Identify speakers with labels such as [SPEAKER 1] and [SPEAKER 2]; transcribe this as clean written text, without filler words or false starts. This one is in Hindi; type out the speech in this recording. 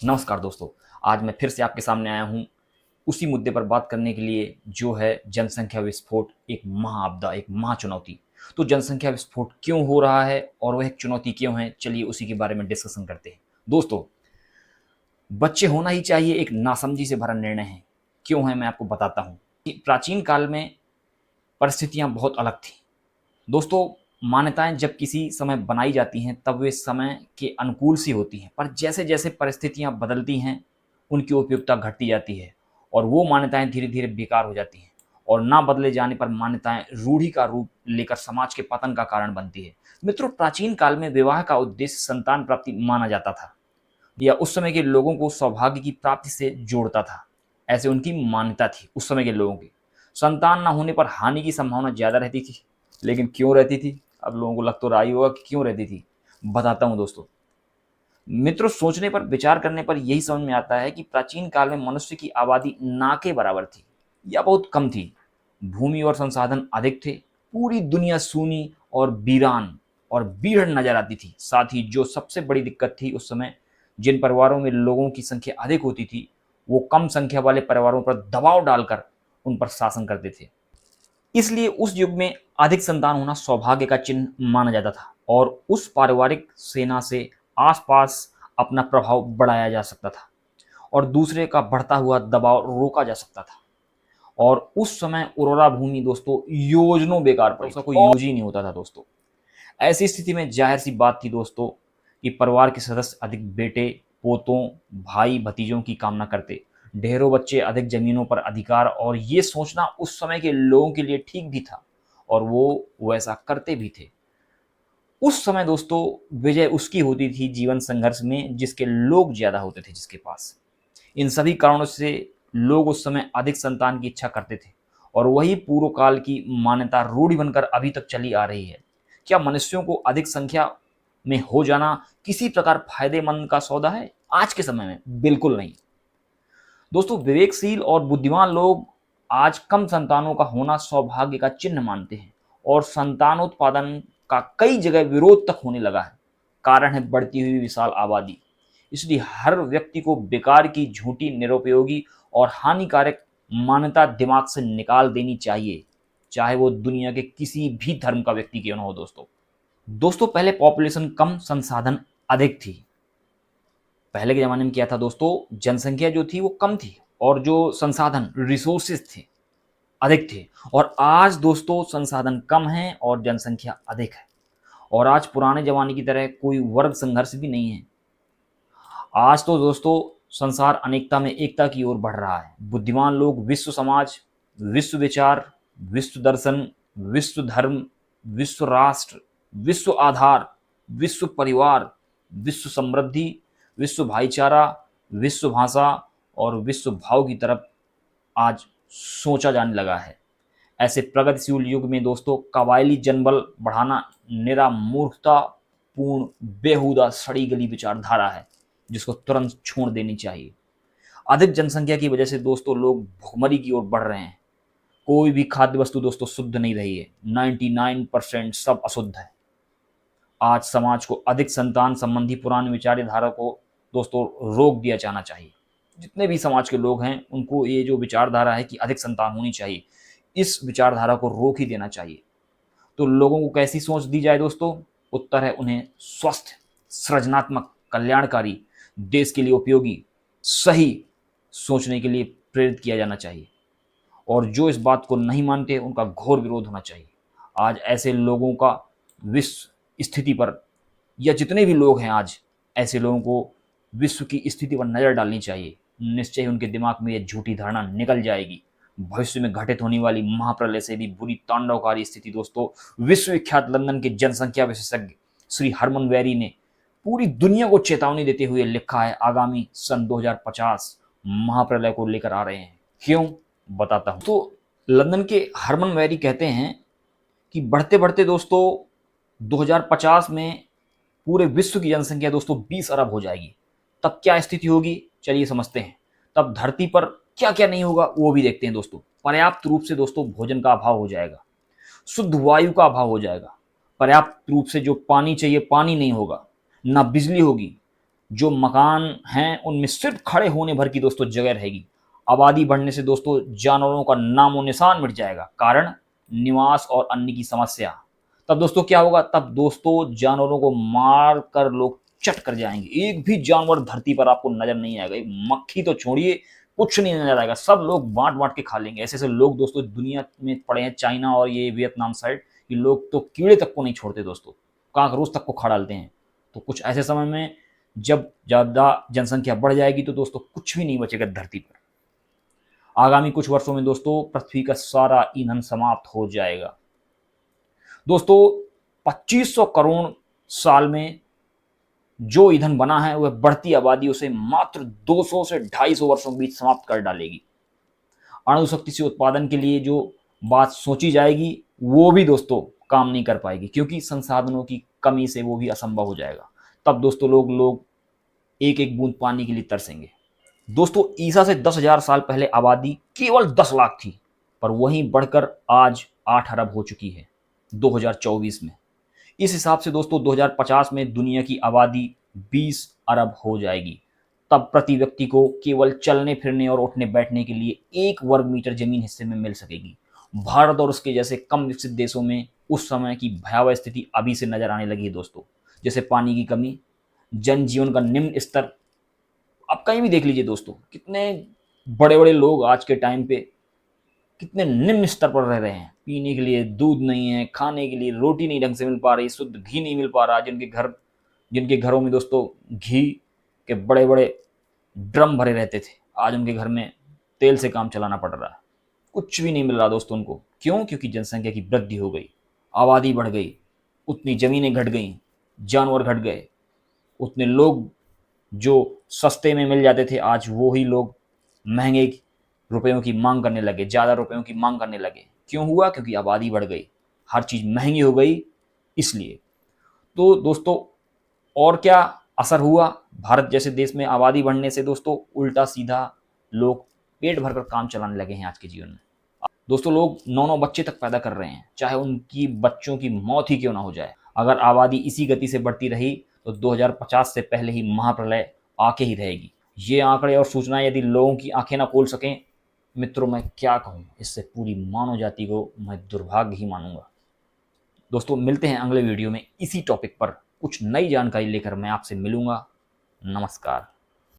[SPEAKER 1] नमस्कार दोस्तों। आज मैं फिर से आपके सामने आया हूँ उसी मुद्दे पर बात करने के लिए जो है जनसंख्या विस्फोट, एक महाआपदा, एक महाचुनौती। तो जनसंख्या विस्फोट क्यों हो रहा है और वह एक चुनौती क्यों है, चलिए उसी के बारे में डिस्कशन करते हैं। दोस्तों, बच्चे होना ही चाहिए एक नासमझी से भरा निर्णय है। क्यों है मैं आपको बताता हूँ कि प्राचीन काल में परिस्थितियाँ बहुत अलग थी। दोस्तों, मान्यताएं जब किसी समय बनाई जाती हैं तब वे समय के अनुकूल सी होती हैं, पर जैसे जैसे परिस्थितियां बदलती हैं उनकी उपयुक्तता घटती जाती है और वो मान्यताएं धीरे धीरे बेकार हो जाती हैं। और ना बदले जाने पर मान्यताएं रूढ़ी का रूप लेकर समाज के पतन का कारण बनती है। मित्रों, प्राचीन काल में विवाह का उद्देश्य संतान प्राप्ति माना जाता था या उस समय के लोगों को सौभाग्य की प्राप्ति से जोड़ता था। ऐसे उनकी मान्यता थी उस समय के लोगों की। संतान ना होने पर हानि की संभावना ज्यादा रहती थी। लेकिन क्यों रहती थी? अब लोगों को लग तो रहा ही होगा कि क्यों रहती थी। बताता हूं दोस्तों। मित्रों, सोचने पर, विचार करने पर यही समझ में आता है कि प्राचीन काल में मनुष्य की आबादी ना के बराबर थी या बहुत कम थी। भूमि और संसाधन अधिक थे। पूरी दुनिया सूनी और वीरान और बीहड़ नजर आती थी। साथ ही जो सबसे बड़ी दिक्कत थी उस समय, जिन परिवारों में लोगों की संख्या अधिक होती थी वो कम संख्या वाले परिवारों पर दबाव डालकर उन पर शासन करते थे। इसलिए उस युग में अधिक संतान होना सौभाग्य का चिन्ह माना जाता था और उस पारिवारिक सेना से आसपास अपना प्रभाव बढ़ाया जा सकता था और दूसरे का बढ़ता हुआ दबाव रोका जा सकता था। और उस समय उर्वरा भूमि दोस्तों योजनों बेकार पड़ी, उसका कोई यूज ही नहीं होता था दोस्तों। ऐसी स्थिति में जाहिर सी बात थी दोस्तों कि परिवार के सदस्य अधिक बेटे, पोतों, भाई भतीजों की कामना करते। ढेरों बच्चे, अधिक जमीनों पर अधिकार, और ये सोचना उस समय के लोगों के लिए ठीक भी था और वो वैसा करते भी थे। उस समय दोस्तों विजय उसकी होती थी जीवन संघर्ष में जिसके लोग ज्यादा होते थे, जिसके पास। इन सभी कारणों से लोग उस समय अधिक संतान की इच्छा करते थे और वही पूर्व काल की मान्यता रूढ़ी बनकर अभी तक चली आ रही है। क्या मनुष्यों को अधिक संख्या में हो जाना किसी प्रकार फायदेमंद का सौदा है? आज के समय में बिल्कुल नहीं। दोस्तों, विवेकशील और बुद्धिमान लोग आज कम संतानों का होना सौभाग्य का चिन्ह मानते हैं और संतानोत्पादन का कई जगह विरोध तक होने लगा है। कारण है बढ़ती हुई विशाल आबादी। इसलिए हर व्यक्ति को बेकार की, झूठी, निरुपयोगी और हानिकारक मान्यता दिमाग से निकाल देनी चाहिए, चाहे वो दुनिया के किसी भी धर्म का व्यक्ति क्यों ना हो। दोस्तों, पहले पॉपुलेशन कम, संसाधन अधिक थी। पहले के ज़माने में क्या था दोस्तों, जनसंख्या जो थी वो कम थी और जो संसाधन, रिसोर्सेज थे, अधिक थे। और आज दोस्तों संसाधन कम है और जनसंख्या अधिक है। और आज पुराने ज़माने की तरह कोई वर्ग संघर्ष भी नहीं है। आज तो दोस्तों संसार अनेकता में एकता की ओर बढ़ रहा है। बुद्धिमान लोग विश्व समाज, विश्व विचार, विश्व दर्शन, विश्व धर्म, विश्व राष्ट्र, विश्व आधार, विश्व परिवार, विश्व समृद्धि, विश्व भाईचारा, विश्व भाषा और विश्व भाव की तरफ आज सोचा जाने लगा है। ऐसे प्रगतिशील युग में दोस्तों कबायली जनबल बढ़ाना निरा मूर्खता पूर्ण, बेहुदा, सड़ी गली विचारधारा है जिसको तुरंत छोड़ देनी चाहिए। अधिक जनसंख्या की वजह से दोस्तों लोग भुखमरी की ओर बढ़ रहे हैं। कोई भी खाद्य वस्तु दोस्तों शुद्ध नहीं रही है। 99% सब अशुद्ध है। आज समाज को अधिक संतान संबंधी पुरानी विचारधारा को दोस्तों रोक दिया जाना चाहिए। जितने भी समाज के लोग हैं उनको ये जो विचारधारा है कि अधिक संतान होनी चाहिए, इस विचारधारा को रोक ही देना चाहिए। तो लोगों को कैसी सोच दी जाए दोस्तों? उत्तर है उन्हें स्वस्थ, सृजनात्मक, कल्याणकारी, देश के लिए उपयोगी, सही सोचने के लिए प्रेरित किया जाना चाहिए। और जो इस बात को नहीं मानते उनका घोर विरोध होना चाहिए। आज ऐसे लोगों का विश्व स्थिति पर, या जितने भी लोग हैं आज, ऐसे लोगों को विश्व की स्थिति पर नजर डालनी चाहिए। निश्चय ही उनके दिमाग में यह झूठी धारणा निकल जाएगी। भविष्य में घटित होने वाली महाप्रलय से भी बुरी तांडवकारी स्थिति दोस्तों विश्वविख्यात लंदन के जनसंख्या विशेषज्ञ श्री हरमन वेरी ने पूरी दुनिया को चेतावनी देते हुए लिखा है। आगामी सन 2050 महाप्रलय को लेकर आ रहे हैं। क्यों? बताता हूं। तो लंदन के हरमन वेरी कहते हैं कि बढ़ते बढ़ते दोस्तों 2050 में पूरे विश्व की जनसंख्या दोस्तों 20 अरब हो जाएगी। तब क्या स्थिति होगी, चलिए समझते हैं। तब धरती पर क्या क्या नहीं होगा वो भी देखते हैं दोस्तों। पर्याप्त रूप से दोस्तों भोजन का अभाव हो जाएगा, शुद्ध वायु का अभाव हो जाएगा, पर्याप्त रूप से जो पानी चाहिए पानी नहीं होगा, ना बिजली होगी, जो मकान हैं उनमें सिर्फ खड़े होने भर की दोस्तों जगह रहेगी। आबादी बढ़ने से दोस्तों जानवरों का नामो निशान मिट जाएगा, कारण निवास और अन्न की समस्या। तब दोस्तों क्या होगा, तब दोस्तों जानवरों को मार कर लोग चट कर जाएंगे। एक भी जानवर धरती पर आपको नजर नहीं आएगा, एक मक्खी तो छोड़िए, कुछ नहीं नजर आएगा, सब लोग बांट बांट के खा लेंगे। ऐसे ऐसे लोग दोस्तों दुनिया में पड़े हैं, चाइना और ये वियतनाम साइड, ये लोग तो कीड़े तक को नहीं छोड़ते दोस्तों, काकरोच तक को खा डालते हैं। तो कुछ ऐसे समय में जब ज़्यादा जनसंख्या बढ़ जाएगी तो दोस्तों कुछ भी नहीं बचेगा धरती पर। आगामी कुछ वर्षों में दोस्तों पृथ्वी का सारा ईंधन समाप्त हो जाएगा। दोस्तों 2500 करोड़ साल में जो ईंधन बना है वह बढ़ती आबादी उसे मात्र 200 से 250 वर्षों के बीच समाप्त कर डालेगी। अणु शक्ति से उत्पादन के लिए जो बात सोची जाएगी वो भी दोस्तों काम नहीं कर पाएगी, क्योंकि संसाधनों की कमी से वो भी असंभव हो जाएगा। तब दोस्तों लोग एक एक बूंद पानी के लिए तरसेंगे। दोस्तों ईसा से 10,000 साल पहले आबादी केवल 10 लाख थी, पर वहीं बढ़कर आज 8 अरब हो चुकी है 2024 में। इस हिसाब से दोस्तों 2050 में दुनिया की आबादी 20 अरब हो जाएगी। तब प्रति व्यक्ति को केवल चलने फिरने और उठने बैठने के लिए 1 वर्ग मीटर जमीन हिस्से में मिल सकेगी। भारत और उसके जैसे कम विकसित देशों में उस समय की भयावह स्थिति अभी से नजर आने लगी है दोस्तों, जैसे पानी की कमी, जनजीवन का निम्न स्तर। आप कहीं भी देख लीजिए दोस्तों, कितने बड़े बड़े लोग आज के टाइम पे कितने निम्न स्तर पर रह रहे हैं। पीने के लिए दूध नहीं है, खाने के लिए रोटी नहीं ढंग से मिल पा रही, शुद्ध घी नहीं मिल पा रहा। जिनके घरों में दोस्तों घी के बड़े बड़े ड्रम भरे रहते थे, आज उनके घर में तेल से काम चलाना पड़ रहा है। कुछ भी नहीं मिल रहा दोस्तों उनको। क्यों? क्योंकि जनसंख्या की वृद्धि हो गई, आबादी बढ़ गई, उतनी जमीनें घट गई, जानवर घट गए, उतने लोग जो सस्ते में मिल जाते थे आज वो ही लोग महंगे रुपयों की मांग करने लगे, ज़्यादा रुपयों की मांग करने लगे। क्यों हुआ? क्योंकि आबादी बढ़ गई, हर चीज़ महंगी हो गई इसलिए। तो दोस्तों और क्या असर हुआ भारत जैसे देश में आबादी बढ़ने से? दोस्तों उल्टा सीधा लोग पेट भरकर काम चलाने लगे हैं आज के जीवन में। दोस्तों लोग 9-9 बच्चे तक पैदा कर रहे हैं, चाहे उनकी बच्चों की मौत ही क्यों ना हो जाए। अगर आबादी इसी गति से बढ़ती रही तो 2050 से पहले ही महाप्रलय आके ही रहेगी। ये आंकड़े और सूचनाएं यदि लोगों की आंखें ना खोल सकें, मित्रों मैं क्या कहूँ, इससे पूरी मानव जाति को मैं दुर्भाग्य ही मानूंगा। दोस्तों मिलते हैं अगले वीडियो में इसी टॉपिक पर, कुछ नई जानकारी लेकर मैं आपसे मिलूंगा। नमस्कार।